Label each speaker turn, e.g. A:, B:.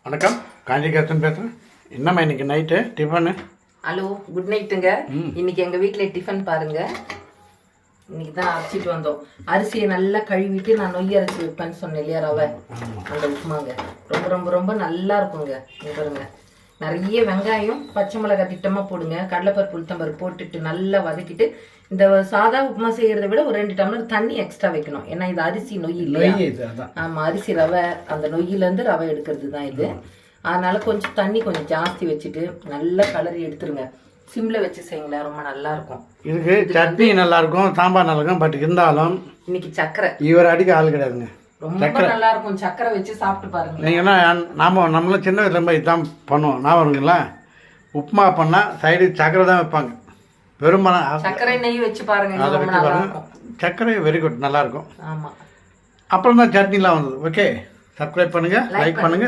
A: வணக்கம், காஞ்சிகேசன் பேசுகிறேன். என்னம்மா இன்னைக்கு நைட்டு டிஃபனு?
B: ஹலோ, குட் நைட்டுங்க. இன்னைக்கு எங்கள் வீட்டில் டிஃபன் பாருங்க. இன்னைக்கு தான் அரைச்சிட்டு வந்தோம். அரிசியை நல்லா கழுவிட்டு நான் நொய் அரைச்சி வைப்பேன்னு சொன்னேன் இல்லையா, ரவை. அந்த உப்புமாங்க ரொம்ப ரொம்ப ரொம்ப நல்லா இருக்குங்க. இங்க பாருங்க, நிறைய வெங்காயம் பச்சை மிளகாய் திட்டமாக போடுங்க. கடலைப்பருப்பு உளுத்தம்பருப்பு போட்டுட்டு நல்லா வதக்கிட்டு, இந்த சாதா உப்புமா செய்யறதை விட ஒரு 2 டம்ளர் தண்ணி எக்ஸ்ட்ரா வைக்கணும். ஏன்னா இது அரிசி நொய் இல்லையா? ஆமா, அரிசி ரவை, அந்த நொய்யிலேருந்து ரவை எடுக்கிறது தான் இது. அதனால கொஞ்சம் தண்ணி கொஞ்சம் ஜாஸ்தி வச்சுட்டு நல்லா கலரி எடுத்துருங்க. சிம்ல வச்சு செய்யுங்களேன், ரொம்ப நல்லா இருக்கும்.
A: இதுக்கு சட்னி நல்லா இருக்கும், சாம்பார் நல்லா இருக்கும். பட் இருந்தாலும்
B: இன்னைக்கு சக்கரை
A: இவர் அடிக்க ஆள் கிடையாதுங்க.
B: ரொம்ப நல்லா இருக்கும். சக்கரை வச்சு சாப்பிட்டு பாருங்க.
A: நீங்கன்னா நம்மளும் சின்ன வயசுல ரொம்ப இதுதான் பண்ணுவோம். நான் வருங்களா, உப்புமா பண்ணால் சைடு சக்கரை தான் வைப்பாங்க. பெரும்பாலும்
B: சர்க்கரை நெய் வச்சு பாருங்க,
A: அதை
B: ரொம்ப
A: வச்சு
B: நல்லா
A: பாருங்க.
B: இருக்கும்.
A: சர்க்கரை வெரி குட், நல்லா இருக்கும்.
B: ஆமா,
A: அப்புறம் தான் சட்னிலாம் வந்தது. ஓகே, சப்ஸ்கிரைப் பண்ணுங்க, லைக் பண்ணுங்க.